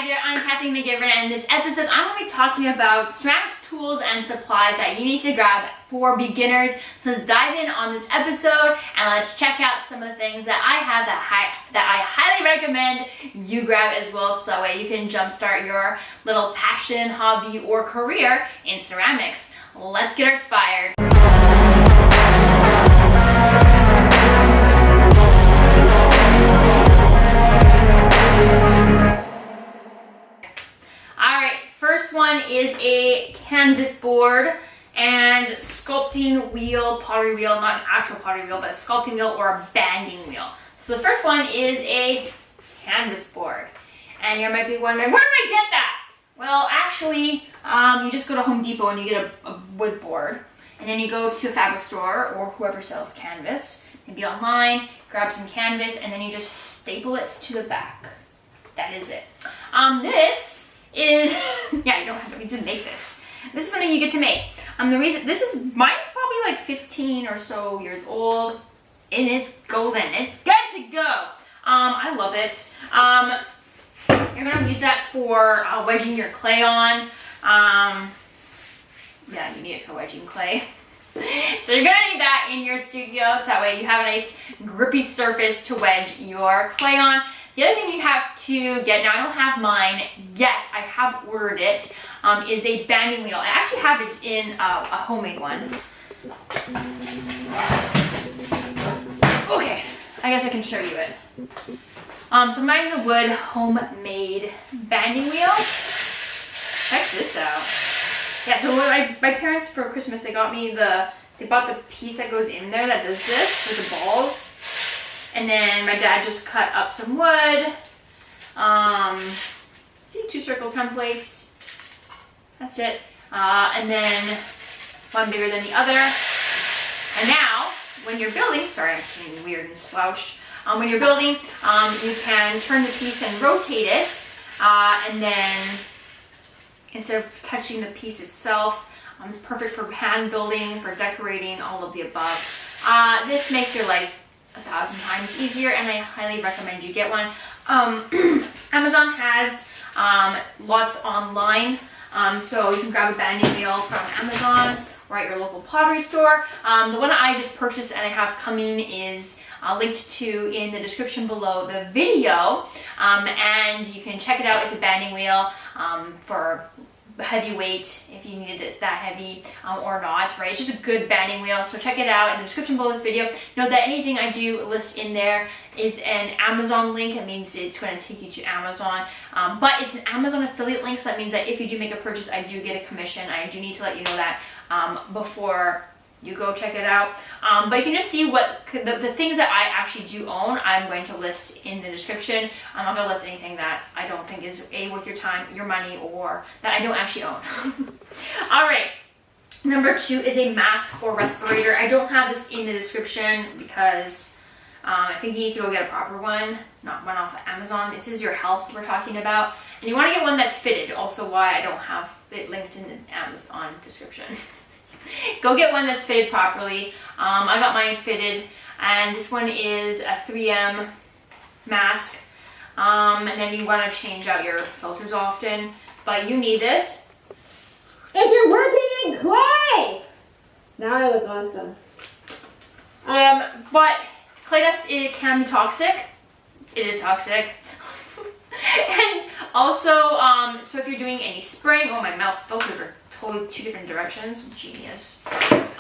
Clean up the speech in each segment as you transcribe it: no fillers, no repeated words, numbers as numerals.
Hi there, I'm Kathleen McGiveron, and in this episode I'm going to be talking about ceramics tools and supplies that you need to grab for beginners. So let's dive in on this episode and let's check out some of the things that I have that I highly recommend you grab as well, so that way you can jumpstart your little passion, hobby, or career in ceramics. Let's get inspired. First one is a canvas board and sculpting wheel, pottery wheel, not an actual pottery wheel, but a sculpting wheel or a banding wheel. So the first one is a canvas board. And you might be wondering, where did I get that? Well, actually, you just go to Home Depot and you get a wood board. And then you go to a fabric store or whoever sells canvas, maybe online, grab some canvas, and then you just staple it to the back. That is it. This is, yeah, you don't have to make this. This is something you get to make. The reason, mine's probably like 15 or so years old, and it's golden. It's good to go. I love it. You're gonna use that for wedging your clay on. Yeah, you need it for wedging clay. So you're gonna need that in your studio, so that way you have a nice grippy surface to wedge your clay on. The other thing you have to get, now I don't have mine yet, I have ordered it, is a banding wheel. I actually have it in a homemade one. Okay, I guess I can show you it. So mine's a wood homemade banding wheel. Check this out. Yeah, so my parents for Christmas, they bought the piece that goes in there that does this with the balls. And then my dad just cut up some wood. See, 2 circle templates. That's it. And then one bigger than the other. And now, when you're building, sorry, I'm sitting weird and slouched. When you're building, you can turn the piece and rotate it. And then, instead of touching the piece itself, it's perfect for hand building, for decorating, all of the above. This makes your life 1,000 times easier, and I highly recommend you get one. Amazon has lots online, so you can grab a banding wheel from Amazon or at your local pottery store. The one I just purchased and I have coming is linked to in the description below the video, and you can check it out. It's a banding wheel for heavy weight, if you needed it that heavy or not, right? It's just a good banding wheel, so check it out in the description below this video. Note that anything I do list in there is an Amazon link. It means it's going to take you to Amazon, but it's an Amazon affiliate link, so that means that if you do make a purchase, I do get a commission. I do need to let you know that before you go check it out. But you can just see what the things that I actually do own, I'm going to list in the description. I'm not going to list anything that I don't think is worth your time, your money, or that I don't actually own. All right, number 2 is a mask or respirator. I don't have this in the description because I think you need to go get a proper one, not one off of Amazon. It says your health we're talking about. And you want to get one that's fitted, also why I don't have it linked in the Amazon description. Go get one that's fitted properly. I got mine fitted, and this one is a 3M mask. And then you want to change out your filters often, but you need this if you're working in clay. Now I look awesome. But clay dust, it can be toxic. It is toxic. And also, so if you're doing any spraying, oh, my mouth filters are totally 2 different directions. Genius.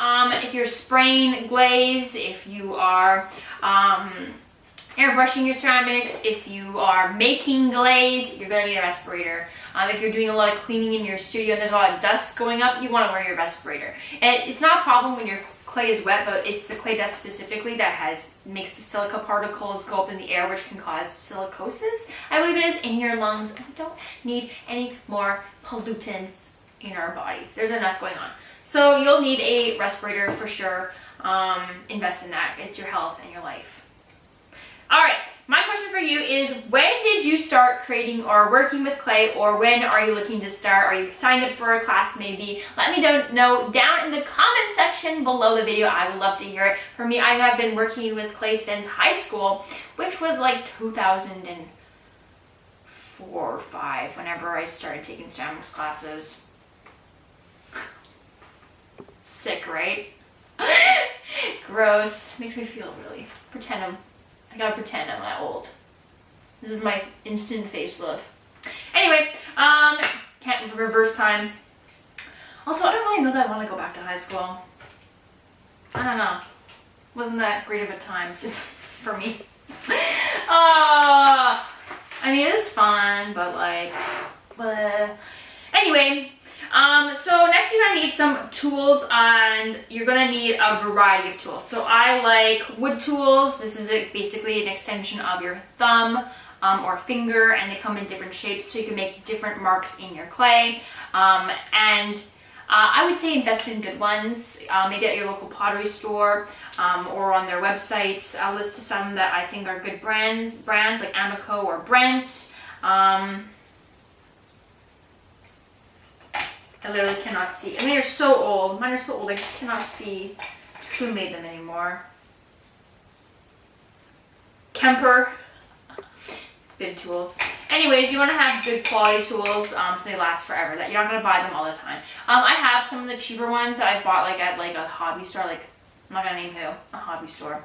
If you're spraying glaze, if you are airbrushing your ceramics, if you are making glaze, you're gonna need a respirator. If you're doing a lot of cleaning in your studio and there's a lot of dust going up, you want to wear your respirator. And it's not a problem when your clay is wet, but it's the clay dust specifically that makes the silica particles go up in the air, which can cause silicosis, I believe it is, in your lungs. And we don't need any more pollutants in our bodies. There's enough going on. So you'll need a respirator for sure. Invest in that. It's your health and your life. All right, my question for you is, when did you start creating or working with clay, or when are you looking to start? Are you signed up for a class maybe? Let me know down in the comment section below the video. I would love to hear it. For me, I have been working with clay since high school, which was like 2005. 4 or 5 whenever I started taking ceramics classes. Sick, right? Gross. Makes me feel really, I gotta pretend I'm that old. This is my instant facelift. Anyway, can't reverse time. Also, I don't really know that I want to go back to high school. I don't know. Wasn't that great of a time for me. I mean, it was fun, but like, anyway, so next you're gonna need some tools, and you're gonna need a variety of tools. So I like wood tools. This is basically an extension of your thumb or finger, and they come in different shapes, so you can make different marks in your clay. I would say invest in good ones, maybe at your local pottery store or on their websites. I'll list some that I think are good brands like Amico or Brent. I literally cannot see. I mean, they're so old. Mine are so old, I just cannot see who made them anymore. Kemper. Good tools. Anyways, you want to have good quality tools so they last forever, that you're not going to buy them all the time. I have some of the cheaper ones that I bought like at like a hobby store, like I'm not going to name who, a hobby store.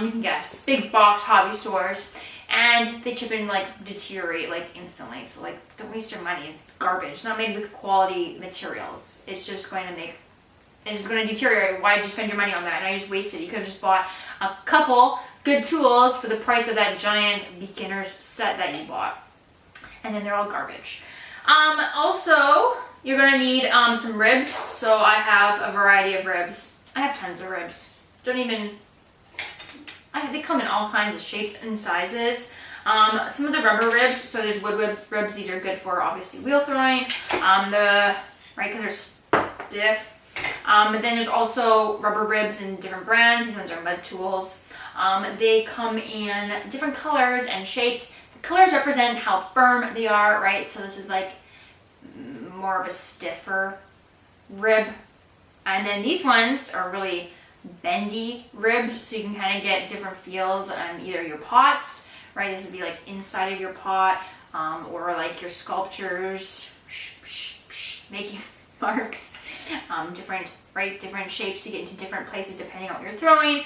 You can guess. Big box hobby stores, and they chip in like deteriorate like instantly. So like don't waste your money. It's garbage. It's not made with quality materials. It's just going to deteriorate. Why did you spend your money on that? And I just wasted it. You could have just bought a couple good tools for the price of that giant beginner's set that you bought. And then they're all garbage. Also, you're going to need some ribs. So I have a variety of ribs. I have tons of ribs. They come in all kinds of shapes and sizes. Some of the rubber ribs, so there's wood ribs. These are good for obviously wheel throwing. Because they're stiff. But then there's also rubber ribs in different brands. These ones are mud tools. They come in different colors and shapes. The colors represent how firm they are, right? So this is like more of a stiffer rib. And then these ones are really bendy ribs, so you can kind of get different feels on either your pots, right? This would be like inside of your pot, or like your sculptures, making marks, different shapes to get into different places depending on what you're throwing,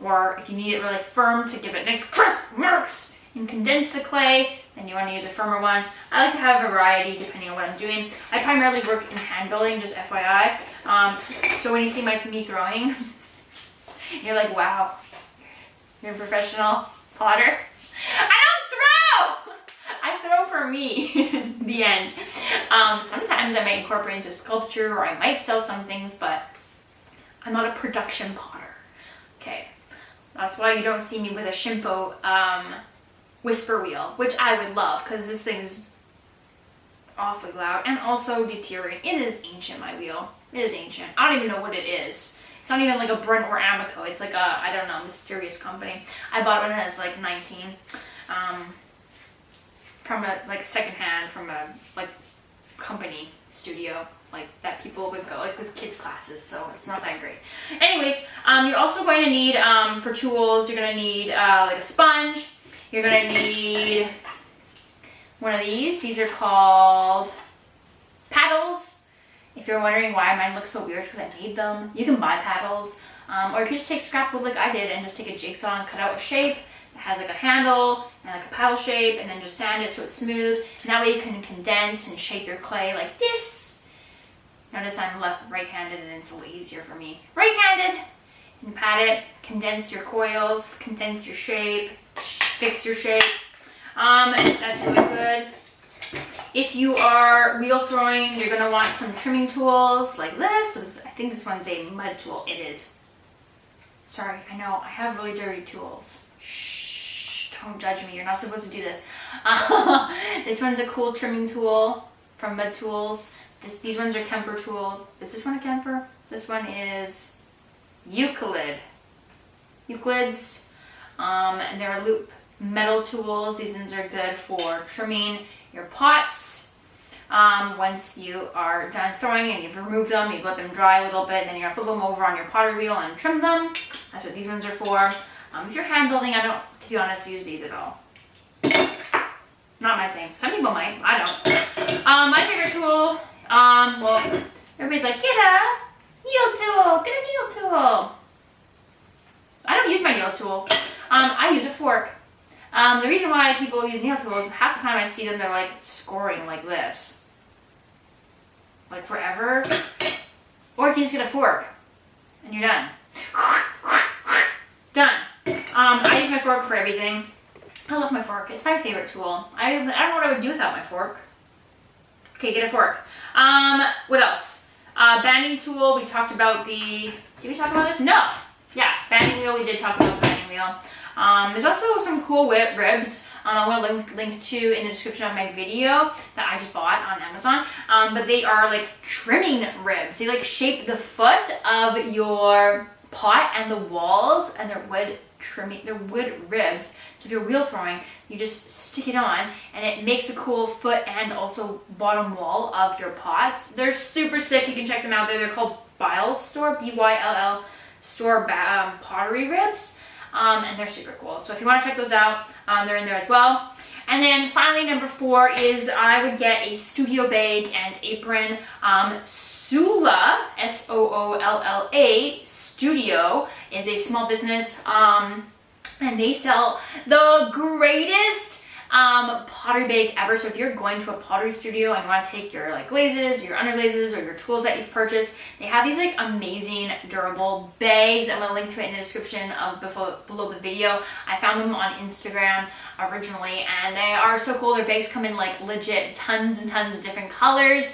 or if you need it really firm to give it nice crisp marks and condense the clay, then you want to use a firmer one. I like to have a variety depending on what I'm doing. I primarily work in hand building, just FYI. So when you see me throwing, you're like, wow, you're a professional potter. I don't throw! I throw for me, the end. Sometimes I may incorporate into sculpture, or I might sell some things, but I'm not a production potter. Okay, that's why you don't see me with a Shimpo whisper wheel, which I would love, because this thing's awfully loud and also deteriorating. It is ancient, my wheel. It is ancient. I don't even know what it is. It's not even like a Brent or Amico. It's like a, I don't know, mysterious company. I bought it when I was like 19. From a like secondhand from a like company studio like that people would go like with kids classes, so it's not that great. Anyways, you're also going to need for tools, you're going to need like a sponge. You're going to need one of these. These are called paddles. If you're wondering why mine looks so weird, it's because I made them. You can buy paddles, or you can just take scrap wood like I did and just take a jigsaw and cut out a shape that has like a handle and like a paddle shape, and then just sand it so it's smooth. And that way you can condense and shape your clay like this. Notice I'm right-handed, and it's a little easier for me. Right-handed, and pat it, condense your coils, condense your shape, fix your shape. That's really good. If you are wheel throwing, you're going to want some trimming tools like this. I think this one's a mud tool. It is. Sorry, I know, I have really dirty tools. Shh, don't judge me. You're not supposed to do this. This one's a cool trimming tool from Mud Tools. These ones are Kemper tools. Is this one a Kemper? This one is Euclid. Euclids. And they're loop metal tools. These ones are good for trimming your pots. Once you are done throwing and you've removed them, you've let them dry a little bit, then you're gonna flip them over on your pottery wheel and trim them. That's what these ones are for. If you're hand building, I don't, to be honest, use these at all. Not my thing. Some people might. I don't. My favorite tool, well, everybody's like, get a needle tool. Get a needle tool. I don't use my nail tool. I use a fork. The reason why people use nail tools, half the time I see them, they're like scoring like this. Like forever. Or you can just get a fork and you're done. Done. I use my fork for everything. I love my fork. It's my favorite tool. I don't know what I would do without my fork. Okay, get a fork. What else? Banding tool. We talked about the... Did we talk about this? No. Yeah, banding wheel. We did talk about the banding wheel. There's also some cool ribs. I want to link to in the description of my video that I just bought on Amazon. But they are like trimming ribs. They like shape the foot of your pot and the walls, and they're wood trimming. They're wood ribs. So if you're wheel throwing, you just stick it on, and it makes a cool foot and also bottom wall of your pots. They're super sick. You can check them out there. They're called Byll Store, BYLL Store pottery ribs. And they're super cool. So if you want to check those out, they're in there as well. And then finally, number 4 is I would get a studio bag and apron. Soolla, Soolla Studio is a small business, and they sell the greatest pottery bag ever. So if you're going to a pottery studio and you want to take your like glazes, your underglazes, or your tools that you've purchased, they have these like amazing durable bags. I'm going to link to it in the description of below the video. I found them on Instagram originally, and they are so cool. Their bags come in like legit tons and tons of different colors.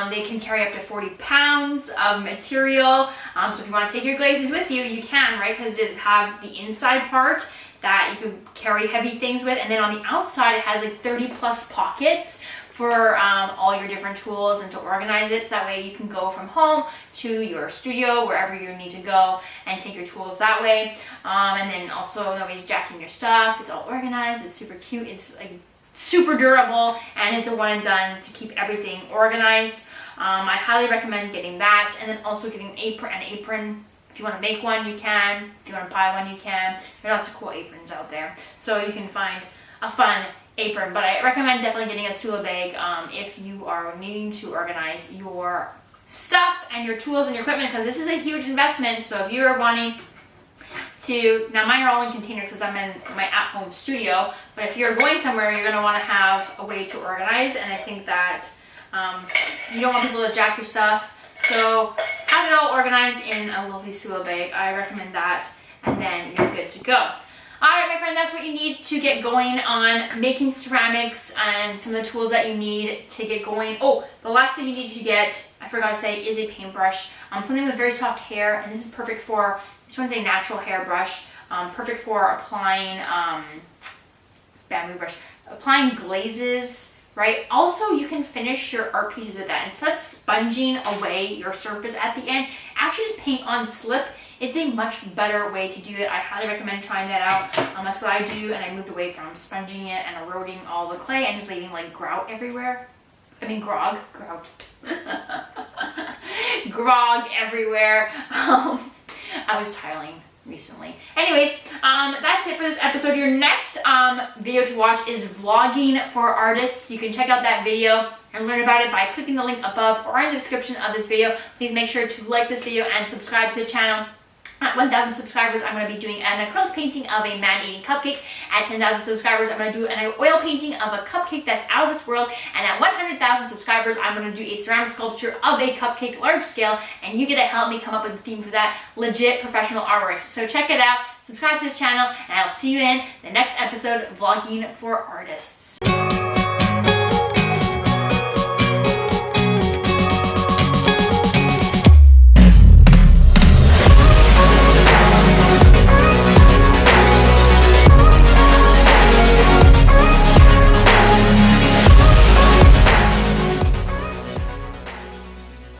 They can carry up to 40 pounds of material. So if you want to take your glazes with you, you can, right? Because it have the inside part that you can carry heavy things with, and then on the outside it has like 30 plus pockets for all your different tools and to organize it, so that way you can go from home to your studio, wherever you need to go, and take your tools that way. And then also nobody's jacking your stuff. It's all organized. It's super cute. It's like super durable, and it's a one and done to keep everything organized. I highly recommend getting that, and then also getting an apron. If you want to make one, you can. If you want to buy one, you can. There are lots of cool aprons out there, so you can find a fun apron. But I recommend definitely getting a Soolla bag if you are needing to organize your stuff and your tools and your equipment, because this is a huge investment. So if you are wanting to, now mine are all in containers because I'm in my at-home studio, but if you're going somewhere, you're going to want to have a way to organize, and I think that you don't want people to jack your stuff. So have it all organized in a lovely Soolla bag. I recommend that, and then you're good to go. All right, my friend, that's what you need to get going on making ceramics and some of the tools that you need to get going. Oh, the last thing you need to get, I forgot to say, is a paintbrush. Something with very soft hair, and this is perfect for, this one's a natural hair brush, perfect for applying, bamboo brush, applying glazes, right? Also, you can finish your art pieces with that. Instead of sponging away your surface at the end, actually just paint on slip. It's a much better way to do it. I highly recommend trying that out. That's what I do, and I moved away from sponging it and eroding all the clay and just leaving like grout everywhere. I mean grout. Grog everywhere. I was tiling recently. Anyways, that's it for this episode. Your next video to watch is vlogging for artists. You can check out that video and learn about it by clicking the link above or in the description of this video. Please make sure to like this video and subscribe to the channel. At 1,000 subscribers, I'm going to be doing an acrylic painting of a man-eating cupcake. At 10,000 subscribers, I'm going to do an oil painting of a cupcake that's out of this world. And at 100,000 subscribers, I'm going to do a ceramic sculpture of a cupcake large scale. And you get to help me come up with a theme for that. Legit professional artworks. So check it out. Subscribe to this channel, and I'll see you in the next episode of Vlogging for Artists.